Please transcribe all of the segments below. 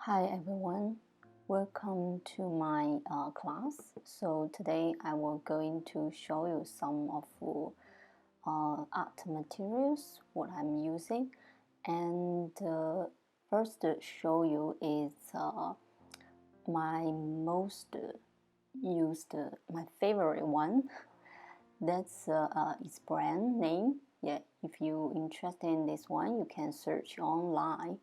Hi everyone, welcome to my class. So today I will going to show you some of art materials what I'm using, and first to show you is my most used my favorite one. That's its brand name. Yeah, if you interested in this one, you can search online.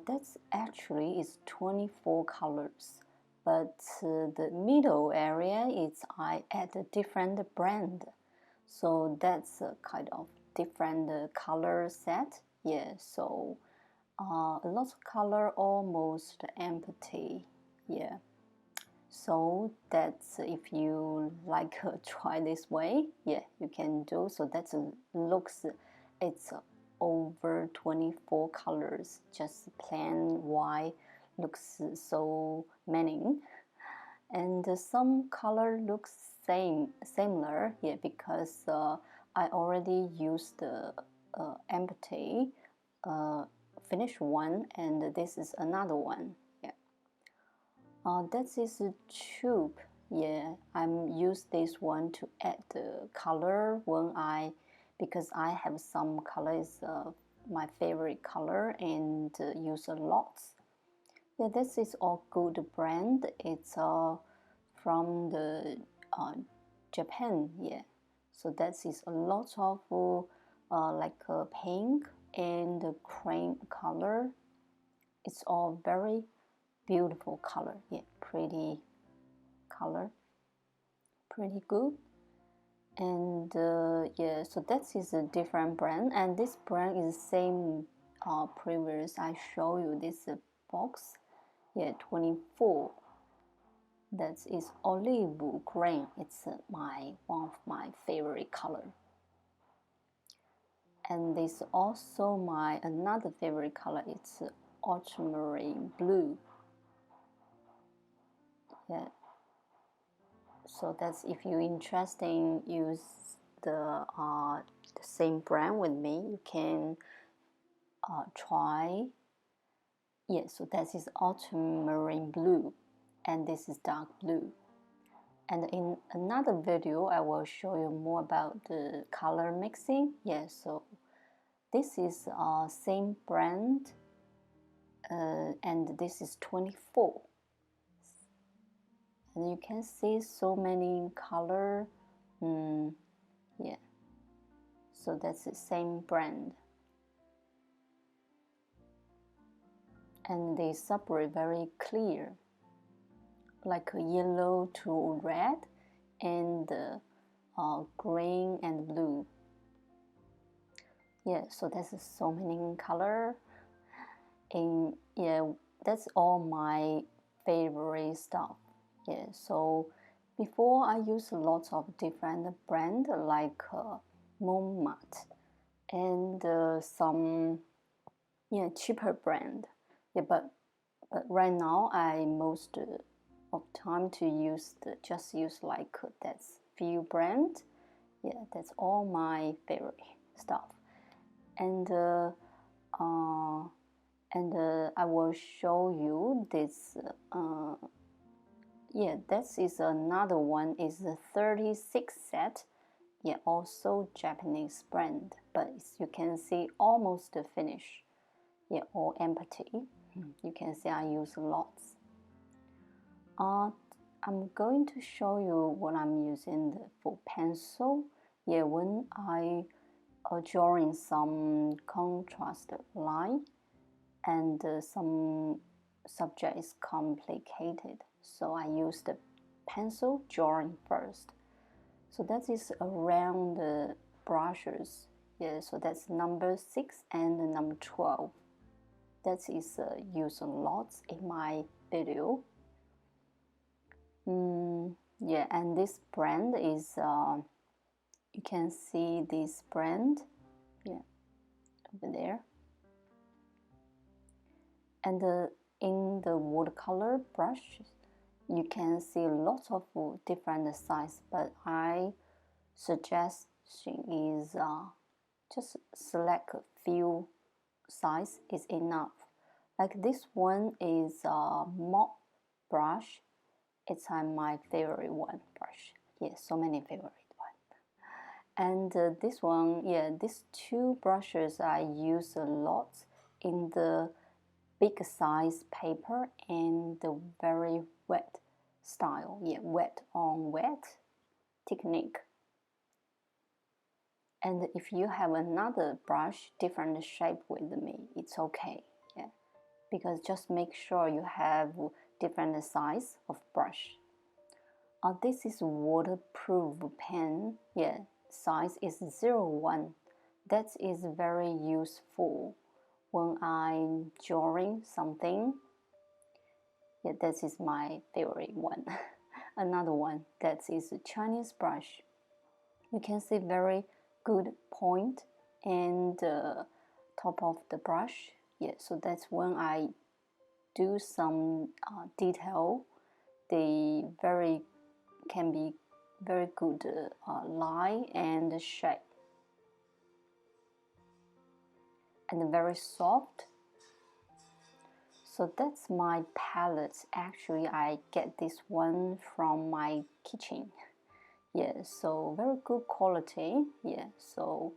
That's actually is 24 colors, but the middle area is I add a different brand, so that's a kind of different color set. Yeah, so a lot of color, almost empty. Yeah, so that's if you like try this way, yeah, you can do. So that's looks, it's over 24 colors, just plain white looks so many, and some color looks similar, yeah, because I already used the empty finished one, and this is another one. Yeah, that is a tube. Yeah, I'm use this one to add the color when because I have some colors my favorite color and use a lot. Yeah, this is all good brand. It's from the Japan. Yeah, so that is a lot of like pink and cream color. It's all very beautiful color. Yeah, pretty color, pretty good. And yeah, so that is a different brand, and this brand is same previous I show you this box. Yeah, 24. That is olive green. It's one of my favorite color. And this also my another favorite color. It's ultramarine blue. Yeah. So that's if you're interested in use the same brand with me, you can try. Yeah, so that is ultramarine blue, and this is dark blue. And in another video, I will show you more about the color mixing. Yeah, so this is same brand, and this is 24. And you can see so many color. Yeah, so that's the same brand. And they separate very clear, like a yellow to red and green and blue. Yeah, so that's so many color, and yeah, that's all my favorite stuff. Yeah, so before I use a lot of different brand like Mont Marte and some cheaper brand. Yeah, but right now I most of time to use just use like that's few brand. Yeah, that's all my favorite stuff. And I will show you this. Yeah, that is another one. Is the 36 set. Yeah, also Japanese brand, but you can see almost the finish. Yeah, all empty. You can see I use lots. I'm going to show you what I'm using for pencil. Yeah, when I drawing some contrast line and some subject is complicated, so I use the pencil drawing first. So that is around the brushes. Yeah, so that's number 6 and number 12. That is used a lot in my video. Yeah, and this brand is you can see this brand, yeah, over there. And in the watercolor brush, you can see lots of different size, but I suggestion is just select a few size is enough. Like this one is a mop brush. It's my favorite one brush. Yeah, so many favorite one. And this one, yeah, these two brushes I use a lot in the big size paper and the very wet style. Yeah, wet on wet technique. And if you have another brush, different shape with me, it's okay. Yeah, because just make sure you have different size of brush. This is waterproof pen. Yeah, size is 01. That is very useful when I'm drawing something. Yeah, that is my favorite one. Another one, that is a Chinese brush. You can see very good point and top of the brush. Yeah, so that's when I do some detail. They can be very good line and shape, and very soft. So that's my palette. Actually, I get this one from my kitchen. Yeah, so very good quality. Yeah, so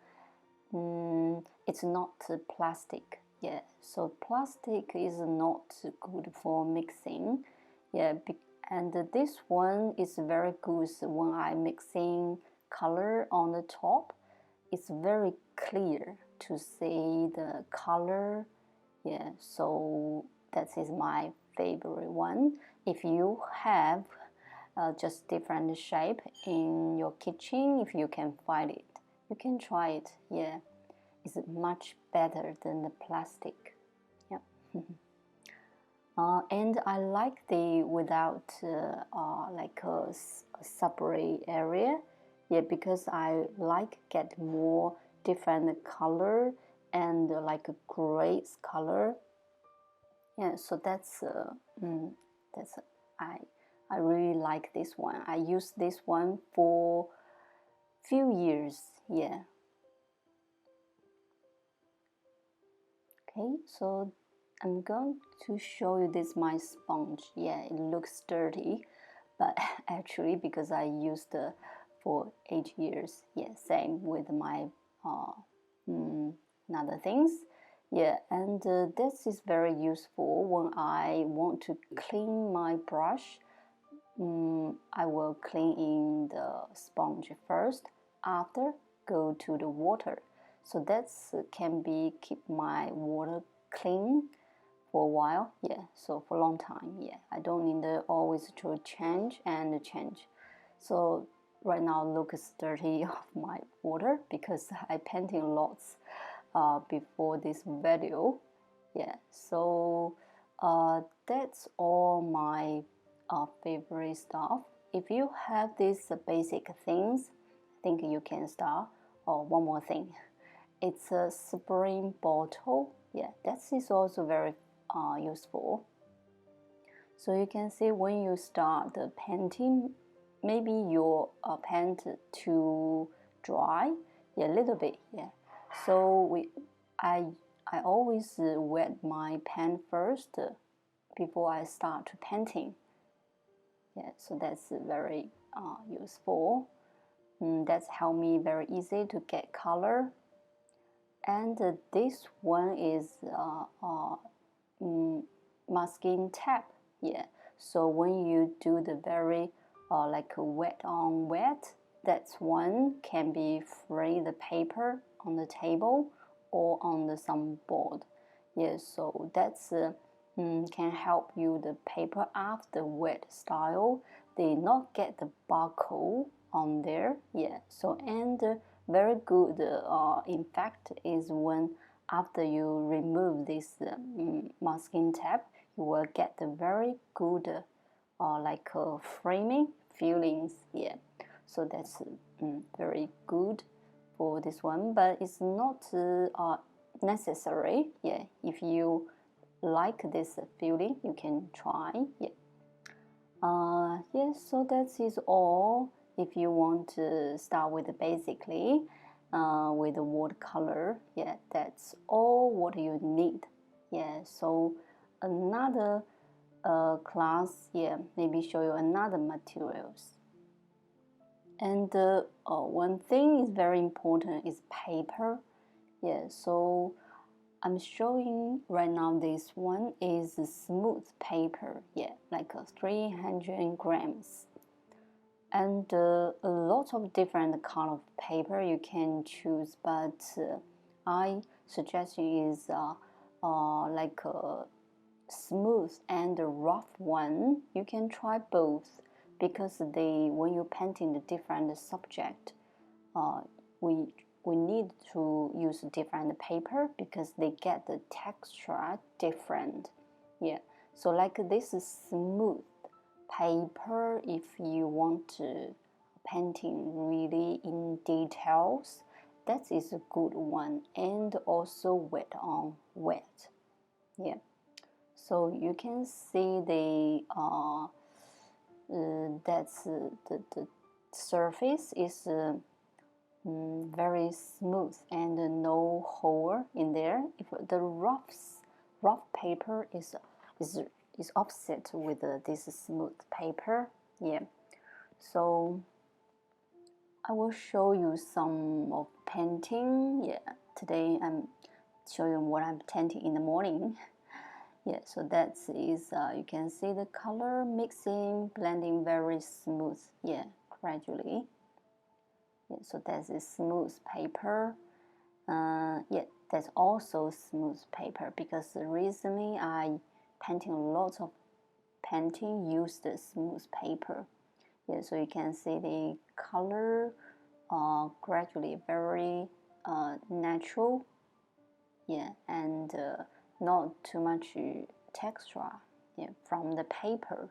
it's not plastic. Yeah, so plastic is not good for mixing. Yeah, and this one is very good when I'm mixing color on the top. It's very clear to see the color. Yeah, so that is my favorite one. If you have just different shape in your kitchen, if you can find it, you can try it. Yeah, it's much better than the plastic. Yeah. And I like the without like a separate area. Yeah, because I like get more different color and like a gray color. Yeah, so that's I really like this one. I use this one for few years. Yeah. Okay, so I'm going to show you this my sponge. Yeah, it looks dirty, but actually because I used for 8 years. Yeah, same with my other things. Yeah, and this is very useful when I want to clean my brush. I will clean in the sponge first, after go to the water. So that's can be keep my water clean for a while. Yeah, so for a long time. Yeah, I don't need always to change and change. So right now looks dirty of my water because I painting lots before this video. Yeah, so that's all my favorite stuff. If you have these basic things, I think you can start. Oh, one more thing, it's a spring bottle. Yeah, that is also very useful. So you can see when you start the painting, maybe your paint too dry, yeah, a little bit, yeah. So I always wet my pen first before I start painting. Yeah, so that's very useful. That's help me very easy to get color. And this one is masking tape. Yeah, so when you do the very like wet on wet, that's one can be free the paper on the table or on the some board. Yeah, so that's can help you the paper after wet style. They not get the barcode on there. Yeah, so and very good in fact is when after you remove this masking tape, you will get the very good like framing feelings. Yeah, so that's very good for this one, but it's not necessary. Yeah, if you like this feeling, you can try. Yeah. Yes, so that is all. If you want to start with basically with the watercolor, yeah, that's all what you need. Yeah, so another class, yeah, maybe show you another materials. And one thing is very important is paper. Yeah, so I'm showing right now this one is a smooth paper, yeah, like 300 grams. And a lot of different kind of paper you can choose, but I suggest is like a smooth and a rough one. You can try both because when you're painting the different subject, we need to use different paper because they get the texture different. Yeah, so like this is smooth paper. If you want to painting really in details, that is a good one, and also wet on wet. Yeah, so you can see that's the surface is very smooth and no hole in there. If the rough paper is offset with this smooth paper, yeah. So I will show you some of painting. Yeah, today I'm showing you what I'm painting in the morning. Yeah, so that is you can see the color mixing, blending very smooth. Yeah, gradually. Yeah, so that's a smooth paper. Yeah, that's also smooth paper because recently I painting lots of painting used the smooth paper. Yeah, so you can see the color gradually very natural. Yeah, and not too much texture. Yeah, from the paper.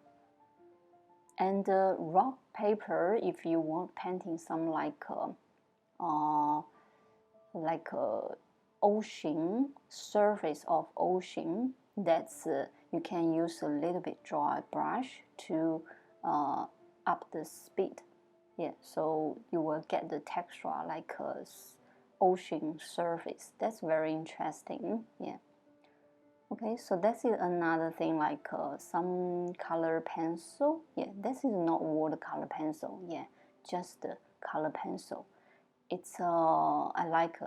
And raw paper, if you want painting some like ocean, surface of ocean, that's you can use a little bit dry brush to up the speed. Yeah, so you will get the texture like a ocean surface. That's very interesting. Yeah. Okay, so that's another thing like some color pencil. Yeah, this is not watercolor pencil. Yeah, just the color pencil. It's I like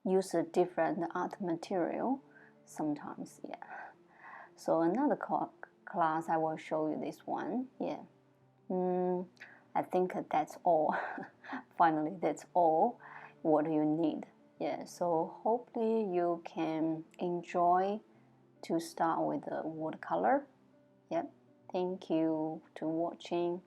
use a different art material sometimes. Yeah. So another class I will show you this one. Yeah. I think that's all. Finally, that's all what you need. Yeah, so hopefully you can enjoy to start with the watercolor. Yep, thank you for watching.